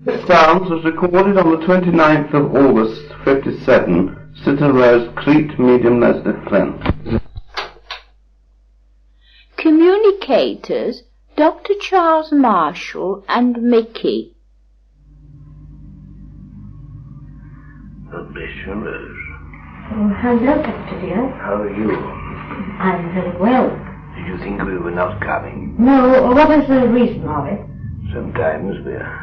This dance was recorded on the 29th of August, 57, Sister Rose Creet, medium Leslie Flint. Communicators, Dr. Charles Marshall and Mickey. God bless you, Rose. Oh, hello, Doctor dear. How are you? I'm very well. Did you think we were not coming? No, what is the reason of it? Sometimes we're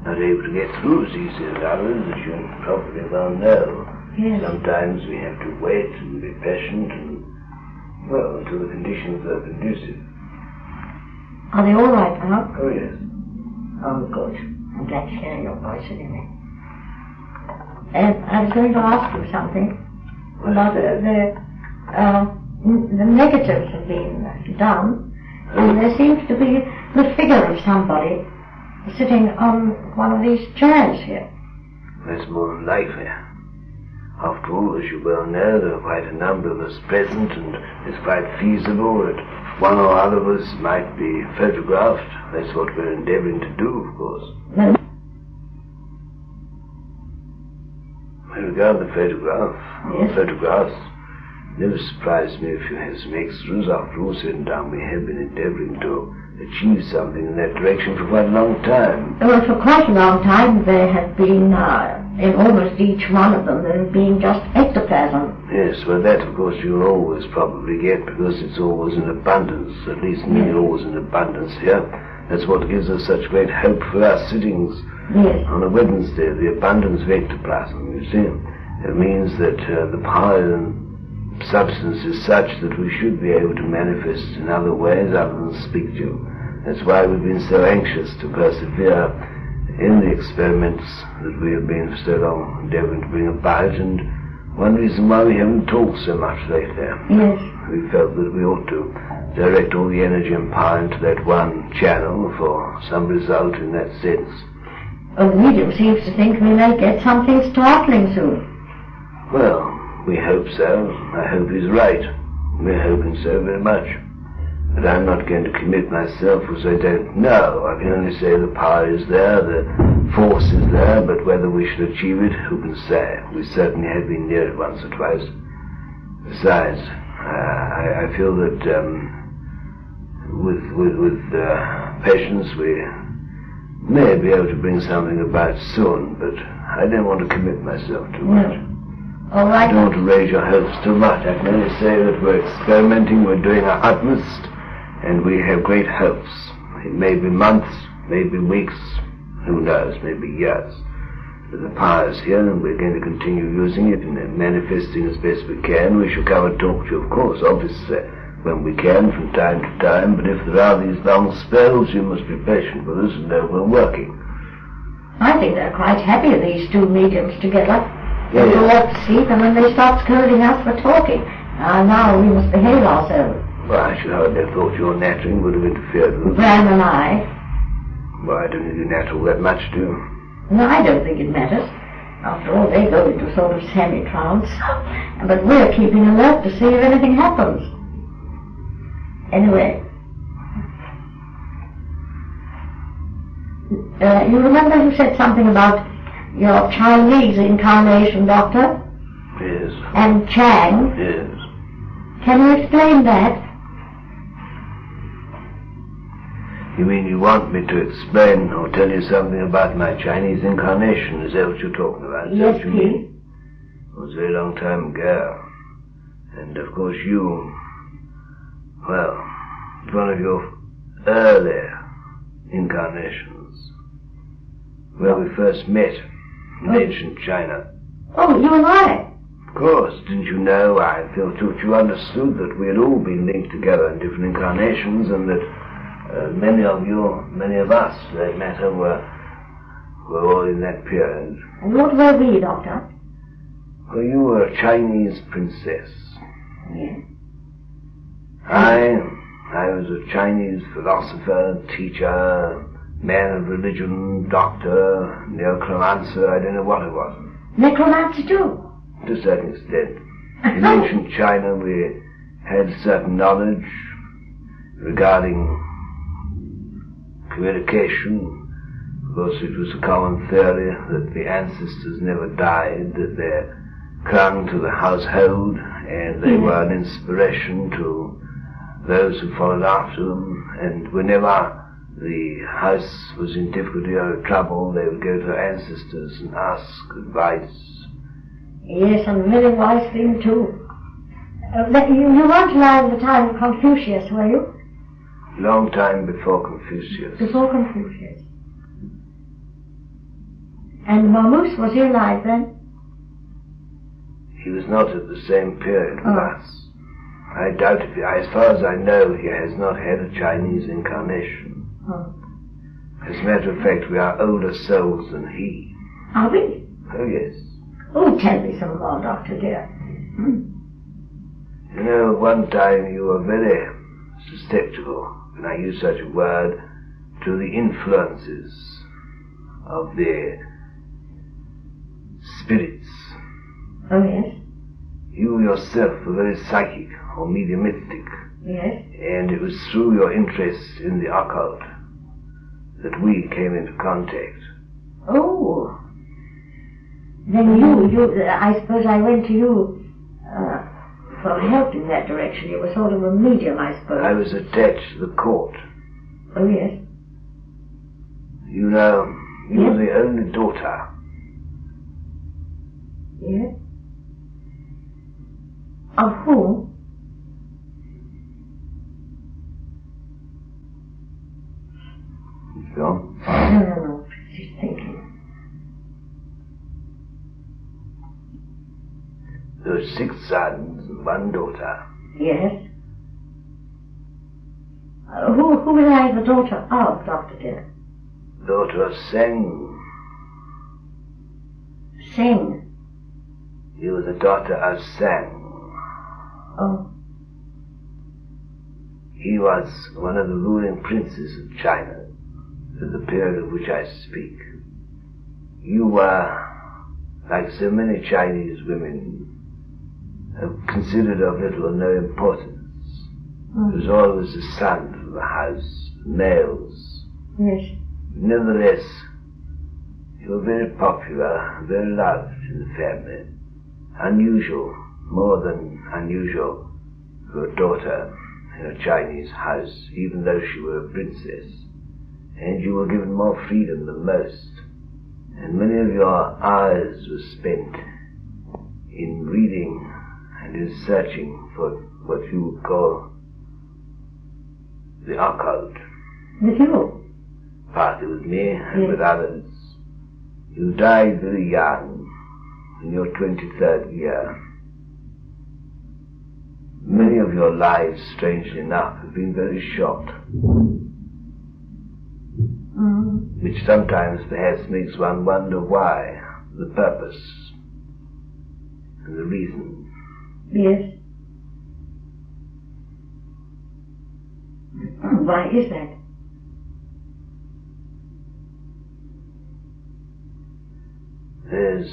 not able to get through as easy as others, as you probably well know. Yes. Sometimes we have to wait and be patient and, well, until the conditions are conducive. Are they all right now? Oh, yes. Oh, good. I'm glad to hear your voice anyway. I was going to ask you something about the negatives have been done, and there seems to be the figure of somebody sitting on one of these chairs here. That's more than likely. After all, as you well know, there are quite a number of us present, and it's quite feasible that one or other of us might be photographed. That's what we're endeavoring to do, of course. With regard to the photographs, never surprised me if you had some extras. After all said and done, we have been endeavoring to achieve something in that direction for quite a long time. Well, for quite a long time there have been, in almost each one of them, there have been just ectoplasm. Yes, well that of course you'll always probably get, because it's always in abundance, at least nearly always in abundance here. That's what gives us such great hope for our sittings. Yes. On a Wednesday, the abundance of ectoplasm, you see. It means that the power and substance is such that we should be able to manifest in other ways other than speak to. That's why we've been so anxious to persevere in the experiments that we have been for so long endeavoring to bring about, and one reason why we haven't talked so much lately. Yes. We felt that we ought to direct all the energy and power into that one channel for some result in that sense. Well, the medium seems to think we may get something startling soon. Well, we hope so. I hope he's right. We're hoping so very much. But I'm not going to commit myself, because I don't know. I can only say the power is there, the force is there, but whether we should achieve it, who can say? We certainly have been near it once or twice. Besides, I feel that with patience we may be able to bring something about soon, but I don't want to commit myself too much. All right. I don't want to raise your hopes too much. I can only say that we're experimenting, we're doing our utmost, and we have great hopes. It may be months, maybe weeks, who knows, maybe years. But the power is here, and we're going to continue using it and manifesting as best we can. We shall come and talk to you, of course, obviously, when we can, from time to time, but if there are these long spells, you must be patient with us and know we're working. I think they're quite happy, these two mediums together. Yeah, They go off to sleep, and then they start scolding us for talking. Now we must behave ourselves. Well, I should hardly have thought your nattering would have interfered with us. Bram and I. Well, I don't think you natter all that much, do you? No, I don't think it matters. After all, they go into sort of semi-trance. But we're keeping alert to see if anything happens. Anyway. You remember you said something about your Chinese incarnation, Doctor? Yes. And Chang? Yes. Can you explain that? You mean you want me to explain or tell you something about my Chinese incarnation? Is that what you're talking about? Is that Yes, what you please. mean? It was a very long time ago. And of course you, well, it's one of your earlier incarnations, where we first met in ancient China. Oh, you and I? Of course, didn't you know? I thought you understood that we had all been linked together in different incarnations, and that many of us, for that matter, were all in that period. And what were we, Doctor? Well, you were a Chinese princess. Yes. I was a Chinese philosopher, teacher, man of religion, doctor, necromancer, I don't know what it was. Necromancer too? To a certain extent. In ancient China we had certain knowledge regarding communication Of course, it was a common theory that the ancestors never died, that they clung to the household, and they were an inspiration to those who followed after them, and whenever the house was in difficulty or trouble, they would go to their ancestors and ask advice. Yes, and a very wise thing too. You weren't alive at the time of Confucius, were you? Long time before Confucius. Before Confucius. And Marmoose, was he alive then? He was not at the same period with us. I doubt if, as far as I know, he has not had a Chinese incarnation. As a matter of fact, we are older souls than he. Are we? Oh, yes. Oh, tell me some more, Doctor dear. You know, one time you were very susceptible, when I use such a word, to the influences of the spirits. Oh, yes. You yourself were very psychic or mediumistic. Yes. And it was through your interest in the occult that we came into contact. Oh. Then I suppose I went to you for help in that direction. You were sort of a medium, I suppose. I was attached to the court. Oh, yes. You know, you were the only daughter. Yes. Of whom? So? No. She's thinking. There were 6 sons and 1 daughter. Yes. Who was I the daughter of, Doctor dear? Daughter of Seng. Sing. You were the daughter of Sang. Oh. He was one of the ruling princes of China at the period of which I speak. You were, like so many Chinese women, considered of little or no importance. There was always a son for the house, males. Yes. Nevertheless, you were very popular, very loved in the family. Unusual, more than unusual, for a daughter in a Chinese house, even though she were a princess. And you were given more freedom than most. And many of your hours were spent in reading and in searching for what you would call the occult. With you? Partly with me and with others. You died very young, in your 23rd year. Many of your lives, strangely enough, have been very short. Which sometimes perhaps makes one wonder why, the purpose, and the reason. Yes. Why is that? There's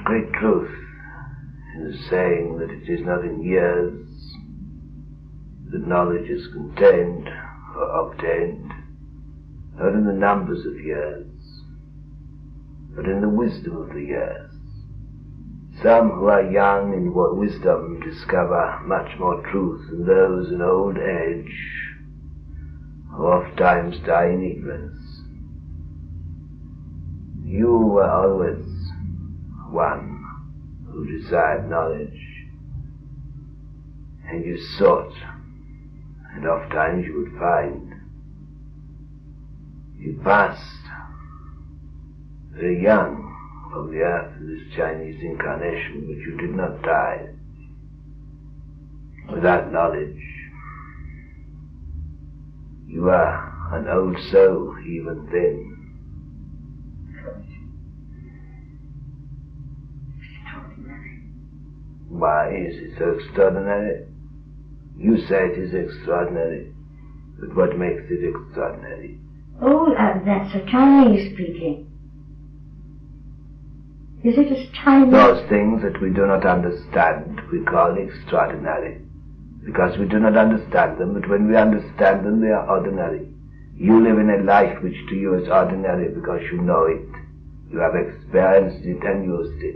great truth in the saying that it is not in years that knowledge is contained or obtained, not in the numbers of years, but in the wisdom of the years. Some who are young in wisdom discover much more truth than those in old age, who oftentimes die in ignorance. You were always one who desired knowledge, and you sought, and oftentimes you would find. You passed very young from the earth in this Chinese incarnation, but you did not die without knowledge. You are an old soul even then. Why is it so extraordinary? You say it is extraordinary, but what makes it extraordinary? Oh, that's a Chinese speaking. Is it a Chinese? Those things that we do not understand we call extraordinary. because we do not understand them, but when we understand them, they are ordinary. You live in a life which to you is ordinary because you know it. You have experienced it and used it.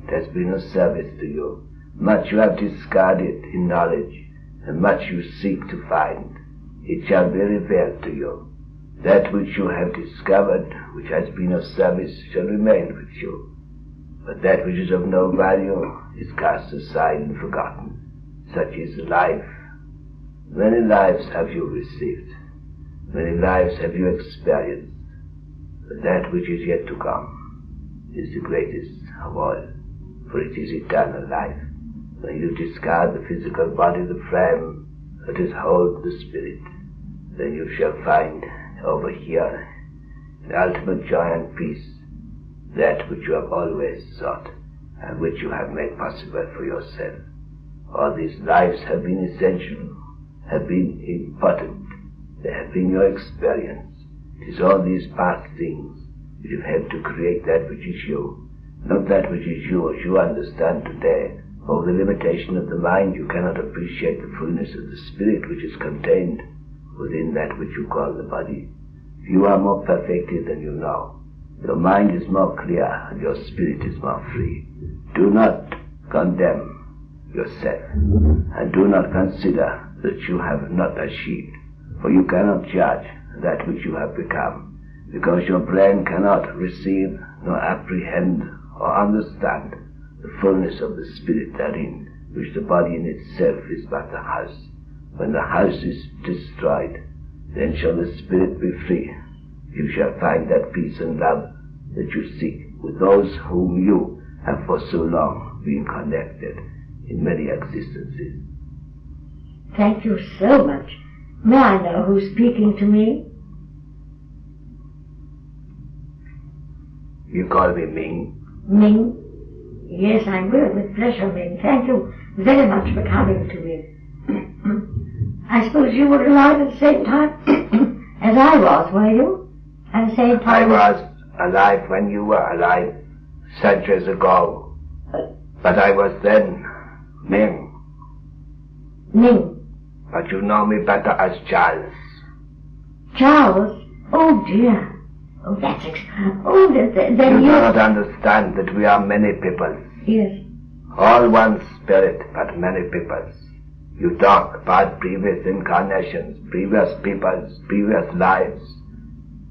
It has been of service to you. Much you have discarded in knowledge, and much you seek to find. It shall be revealed to you. That which you have discovered, which has been of service, shall remain with you. But that which is of no value is cast aside and forgotten. Such is life. Many lives have you received. Many lives have you experienced. But that which is yet to come is the greatest of all, for it is eternal life. When you discard the physical body, the frame that is hold the spirit, then you shall find over here in ultimate joy and peace, that which you have always sought and which you have made possible for yourself. All these lives have been essential, have been important, they have been your experience. It is all these past things which have helped to create that which is you, not that which is you as you understand today. Over the limitation of the mind, you cannot appreciate the fullness of the spirit which is contained within that which you call the body. You are more perfected than you know. Your mind is more clear and your spirit is more free. Do not condemn yourself, and do not consider that you have not achieved, for you cannot judge that which you have become, because your brain cannot receive nor apprehend or understand the fullness of the spirit therein, which the body in itself is but the house. When the house is destroyed, then shall the spirit be free. You shall find that peace and love that you seek with those whom you have for so long been connected in many existences. Thank you so much. May I know who's speaking to me? You call me Ming? Ming? Yes, I will, with pleasure, Ming. Thank you very much for coming to me. I suppose you were alive at the same time as I was, were you? At the same time? I was alive when you were alive, centuries ago. But I was then Ming. Ming? But you know me better as Charles. Charles? Oh dear. Oh, then you do not understand that we are many peoples. Yes. All one spirit, but many peoples. You talk about previous incarnations, previous peoples, previous lives.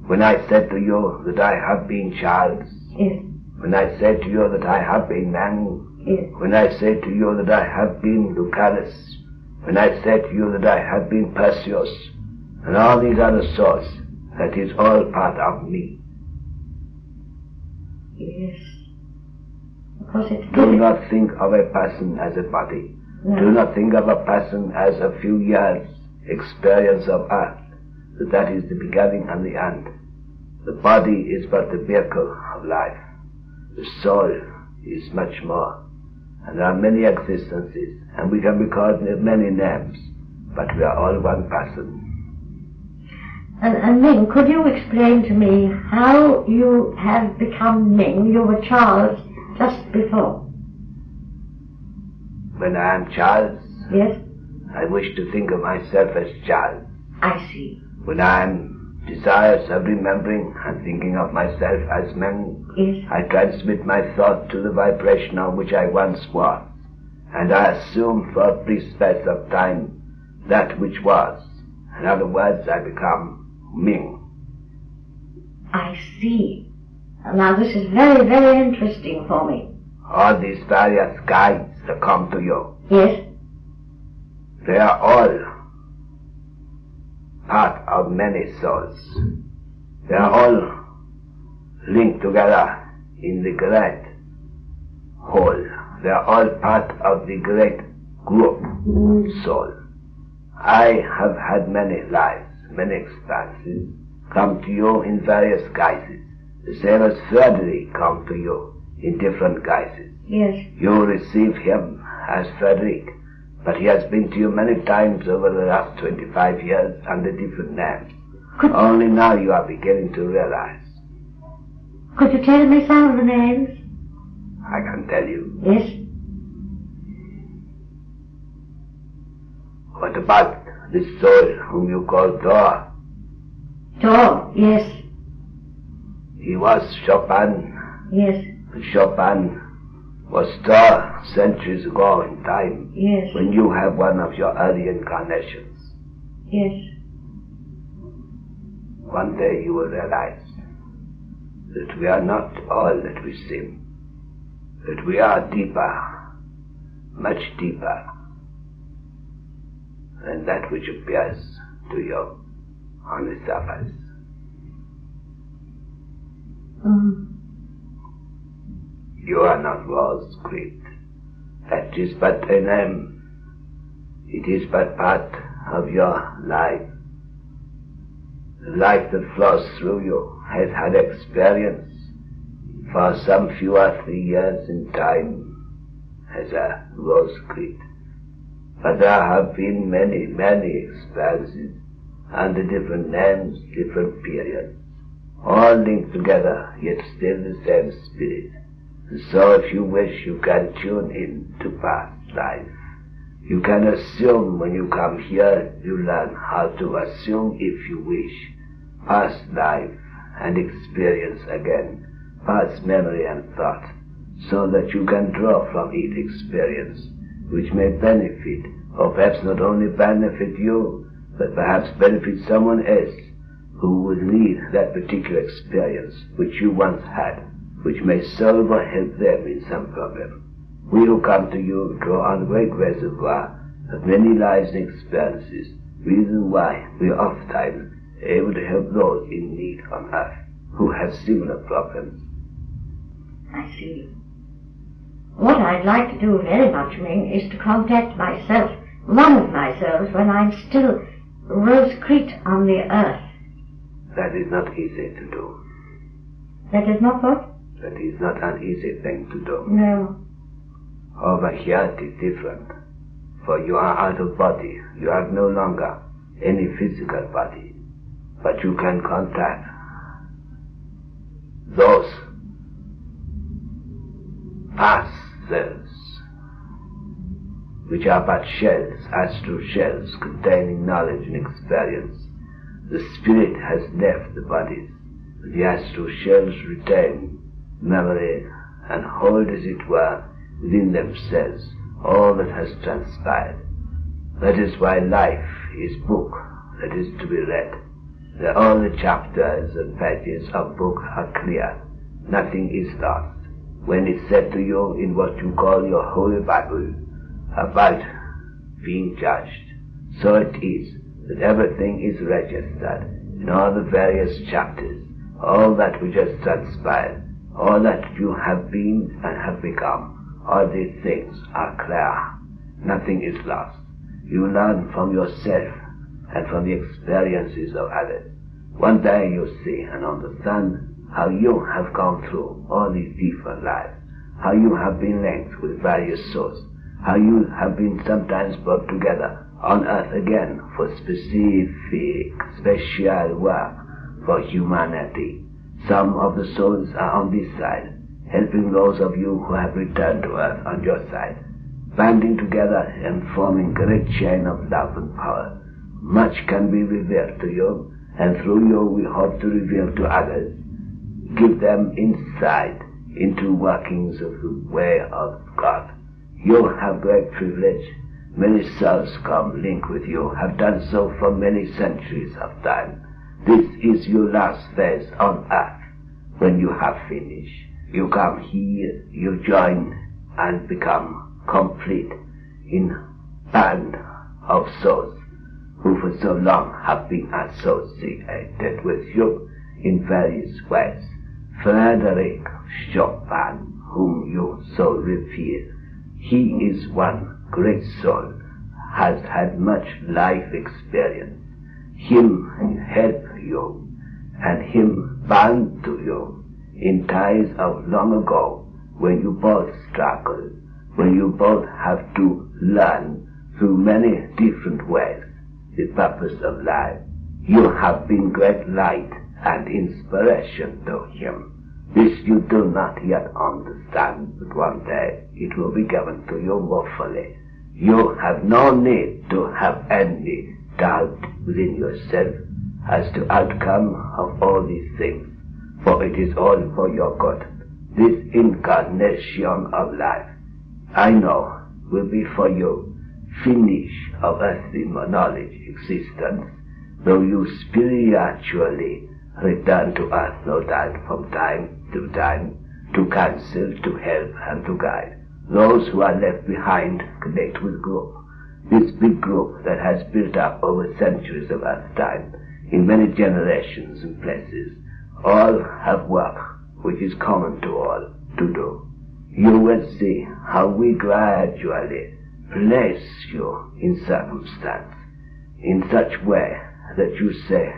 When I said to you that I have been Charles, yes. When I said to you that I have been Ming, yes. When I said to you that I have been Lucanus, when I said to you that I have been Perseus, and all these other souls, that is all part of me. Yes. Because it's Do not think of a person as a body. No. Do not think of a person as a few years' experience of earth, that is the beginning and the end. The body is but the vehicle of life. The soul is much more. And there are many existences, and we can be called many names, but we are all one person. And Ming, could you explain to me how you have become Ming? You were Charles just before. When I am Charles, yes, I wish to think of myself as Charles. I see. When I am desirous of remembering and thinking of myself as Ming, yes, I transmit my thought to the vibration on which I once was, and I assume for a brief space of time that which was. In other words, I become Ming. I see. Now this is very, very interesting for me. All these various guides that come to you, yes, they are all part of many souls. They are all linked together in the great whole. They are all part of the great group soul. I have had many lives, many experiences, come to you in various guises, the same as Frederick come to you in different guises. yes. You receive him as Frederick, but he has been to you many times over the last 25 years under different names. Only now you are beginning to realize. Could you tell me some of the names? I can tell you. Yes. What about this soul whom you call Thor? Thor, yes. He was Chopin. Yes. Chopin was Thor centuries ago in time. Yes. When you have one of your early incarnations. Yes. One day you will realize that we are not all that we seem. That we are deeper, much deeper than that which appears to you on the surface. You are not Rose Creet. That is but a name. It is but part of your life. The life that flows through you has had experience for some few or 3 years in time as a Rose Creet. But there have been many, many experiences under different names, different periods, all linked together, yet still the same spirit. And so if you wish, you can tune in to past life. You can assume when you come here, you learn how to assume, if you wish, past life and experience again, past memory and thought, so that you can draw from each experience, which may benefit, or perhaps not only benefit you, but perhaps benefit someone else who would need that particular experience which you once had, which may solve or help them in some problem. We who come to you draw on a great reservoir of many lives and experiences, reason why we are oftentimes able to help those in need on earth who have similar problems. I see. What I'd like to do very much, Ming, is to contact myself, one of myself, when I'm still Rose Creet on the earth. That is not easy to do. That is not what? That is not an easy thing to do. No. Over here it is different, for you are out of body. You have no longer any physical body, but you can contact those past selves, which are but shells, astral shells, containing knowledge and experience. The spirit has left the bodies, but the astral shells retain memory and hold, as it were, within themselves all that has transpired. That is why life is book that is to be read. All the chapters and pages of book are clear. Nothing is lost. When it's said to you in what you call your Holy Bible about being judged, so it is that everything is registered in all the various chapters, all that which has transpired, all that you have been and have become. All these things are clear. Nothing is lost. You learn from yourself and from the experiences of others. One day you see and understand how you have gone through all these different lives, how you have been linked with various souls, how you have been sometimes brought together on earth again for specific, special work for humanity. Some of the souls are on this side, helping those of you who have returned to earth on your side, banding together and forming a great chain of love and power. Much can be revealed to you, and through you we hope to reveal to others, give them insight into workings of the way of God. You have great privilege. Many souls come link with you, have done so for many centuries of time. This is your last phase on earth. When you have finished, you come here, you join and become complete in band of souls who for so long have been associated with you in various ways. Frederick Chopin, whom you so revere, he is one great soul, has had much life experience. Him help you, and him bound to you in ties of long ago, when you both struggled, when you both have to learn through many different ways the purpose of life. You have been great light and inspiration to him. This you do not yet understand, but one day it will be given to you more fully. You have no need to have any doubt within yourself as to outcome of all these things, for it is all for your good. This incarnation of life, I know, will be for you finish of earthly knowledge existence, though you spiritually return to earth, no doubt, from time to time, to counsel, to help, and to guide those who are left behind. Connect with group, this big group that has built up over centuries of earth time, in many generations and places. All have work which is common to all to do. You will see how we gradually place you in circumstance in such way that you say,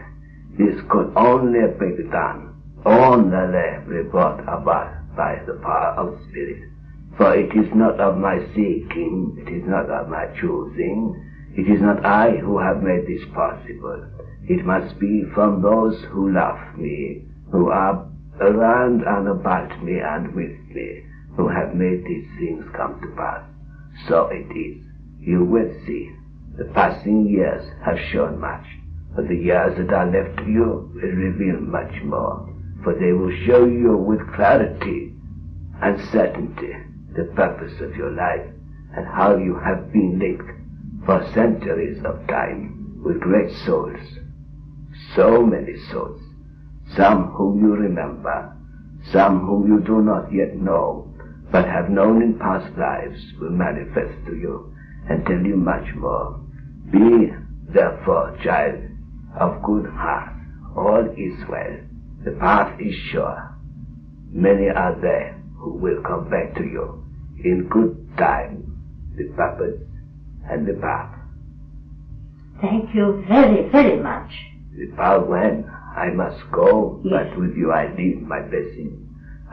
this could only be done, only be brought about by the power of spirit. For it is not of my seeking, it is not of my choosing, it is not I who have made this possible. It must be from those who love me, who are around and about me and with me, who have made these things come to pass. So it is. You will see. The passing years have shown much, but the years that are left to you will reveal much more, for they will show you with clarity and certainty the purpose of your life and how you have been linked for centuries of time with great souls. So many souls, some whom you remember, some whom you do not yet know, but have known in past lives, will manifest to you and tell you much more. Be, therefore, child, of good heart. All is well. The path is sure. Many are there who will come back to you in good time, the purpose and the path. Thank you very, very much. The power when I must go, Yes. but with you I leave my blessing.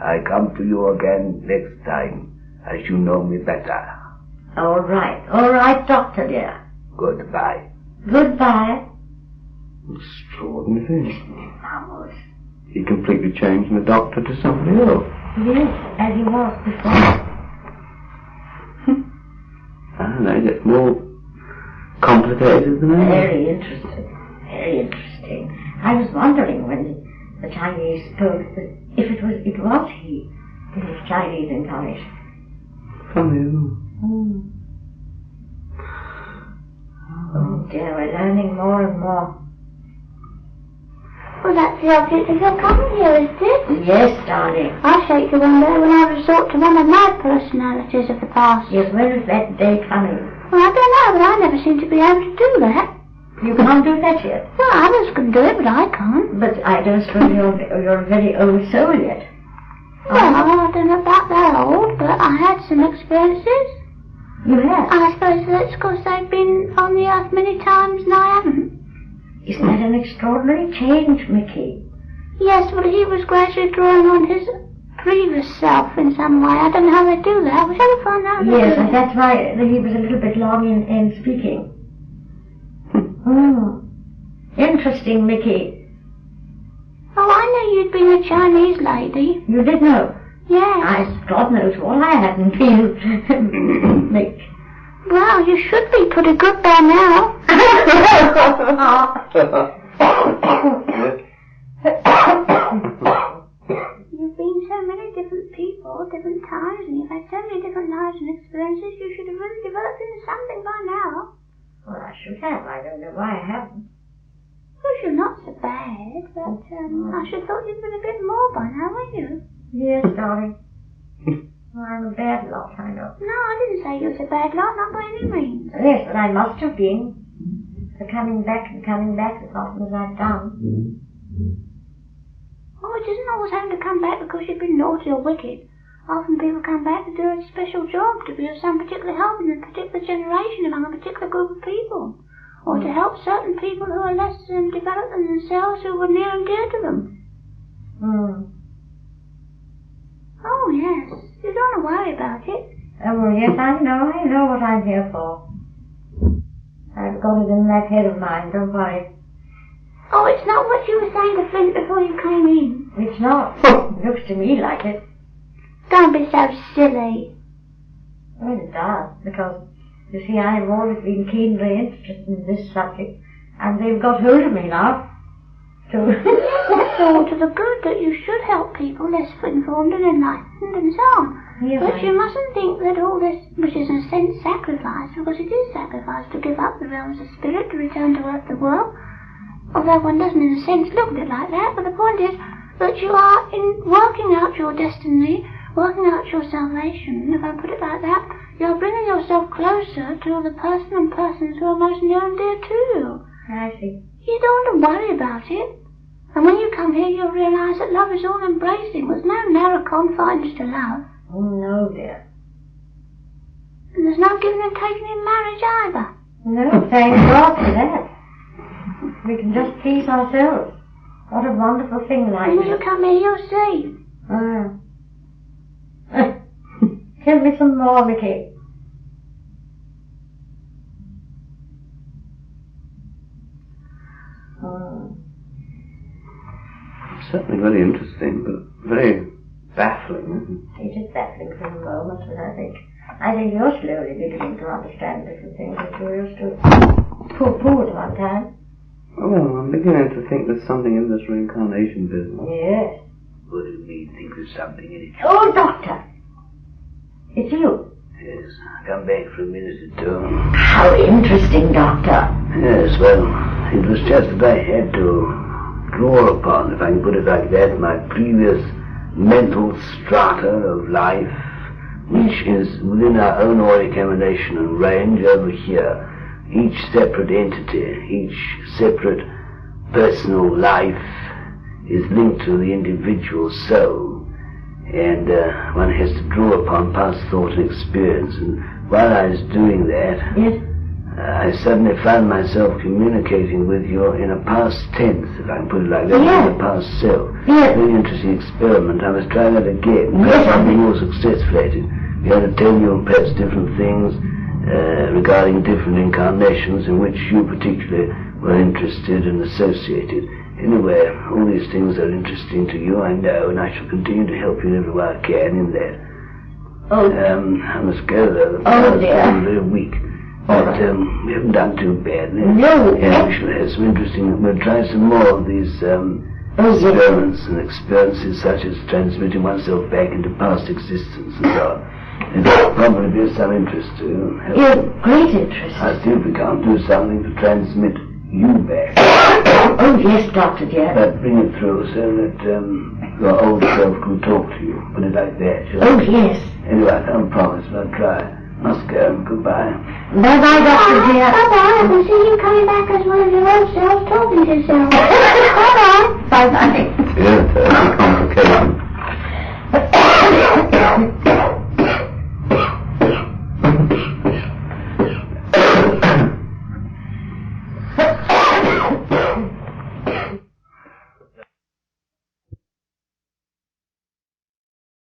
I come to you again next time, as you know me better. All right, Doctor dear. Goodbye. Goodbye. Extraordinary. Vamos. He completely changed the doctor to somebody else. Yes, as he was before. I don't know, it's more complicated than that. Very interesting. Very interesting. I was wondering when the Chinese spoke that if it was he, this Chinese incarnation. Funny, isn't Oh dear, we're learning more and more. Well, that's the object of your coming here, isn't it? Yes, darling. I shake you one day when I resort to one of my personalities of the past. Yes, when is that day coming? Well, I don't know, but I never seem to be able to do that. You can't do that yet. Well, others can do it, but I can't. But I don't suppose you're a very old soul yet. Well, I don't know about that old, but I had some experiences. You have? I suppose that's because they've been on the earth many times and I haven't. Isn't that an extraordinary change, Mickey? Yes, but he was gradually drawing on his previous self in some way. I don't know how they do that. I wish I could find out. Yes, and that's why he was a little bit long in speaking. Interesting, Mickey. Oh, I knew you'd been a Chinese lady. You did know? Yes. God knows what I hadn't been. Mick. Well, you should be pretty good by now. You've been so many different people, different times, and you've had so many different lives and experiences, you should have really developed into something by now. Well, I should have. I don't know why I haven't. Well, you're not so bad, but I should have thought you'd been a bit more by now, wouldn't you? Yes, darling. I'm a bad lot, I know. No, I didn't say you was a bad lot, not by any means. Yes, but I must have been. For coming back as often as I've done. Oh, it isn't always having to come back because you've been naughty or wicked. Often people come back to do a special job, to be of some particular help in a particular generation among a particular group of people. Or to help certain people who are less developed than themselves, who were near and dear to them. Oh, yes. You don't want to worry about it. Oh, well, yes, I know what I'm here for. I've got it in that head of mine, don't worry. Oh, it's not what you were saying to Flint before you came in. It's not. It looks to me like it. Don't be so silly. Well, it does, because You see, I have always been keenly interested in this subject, and they've got hold of me now. So That's all to the good, that you should help people less informed and enlightened and so on. Yes, But you mustn't think that all this, which is in a sense sacrifice, because it is sacrifice to give up the realms of spirit to return to earth the world, although one doesn't in a sense look at it like that, but the point is that you are in working out your destiny, working out your salvation, if I put it like that. You're bringing yourself closer to the person and persons who are most near and dear to you. I see. You don't want to worry about it. And when you come here, you'll realise that love is all embracing. There's no narrow confines to love. Oh, no, dear. And there's no giving and taking in marriage either. No, thank God for that. We can just please ourselves. What a wonderful thing life And when you is. come here, you'll see. Tell me some more, Mickey. Certainly very interesting, but very baffling. It is baffling for the moment, but I think you're slowly beginning to understand different things that you used to poo-poo at one time. Oh, I'm beginning to think there's something in this reincarnation business. Yes. What do you mean, think there's something in it? Oh, Doctor! It's you. Yes, come back for a minute or two. How interesting, Doctor. Yes, well, it was just that I had to draw upon, if I can put it like that, my previous mental strata of life, which is within our own auric emanation and range over here. Each separate entity, each separate personal life is linked to the individual soul, and one has to draw upon past thought and experience. And while I was doing that, Yes. I suddenly found myself communicating with you in a past tense, if I can put it like that, Yes. in the past self. Yes. Very interesting experiment. I must try that again. Yes, Perhaps I'll I be more successful at it. Be able to tell you perhaps different things regarding different incarnations in which you particularly were interested and associated. Anyway, all these things are interesting to you, I know, and I shall continue to help you in every way I can in that. Oh, I must go though. The Oh, power's dear. been very weak. All But right. we haven't done too badly. No. Yeah, we shall have some interesting. We'll try some more of these Oh, yes. experiments and experiences, such as transmitting oneself back into past existence and so on. It will probably be of some interest to you. You're great interest. I'll see if we can't do something to transmit you back, Oh, yes, Doctor, dear. but bring it through so that your old self can talk to you. Put it like that. Shall I? Oh, yes. Anyway, I can't promise, but I'll try. Must go. Goodbye. Bye-bye, Doctor, dear. Bye-bye. I can see you coming back as one of your old selves talking to yourself. Bye-bye.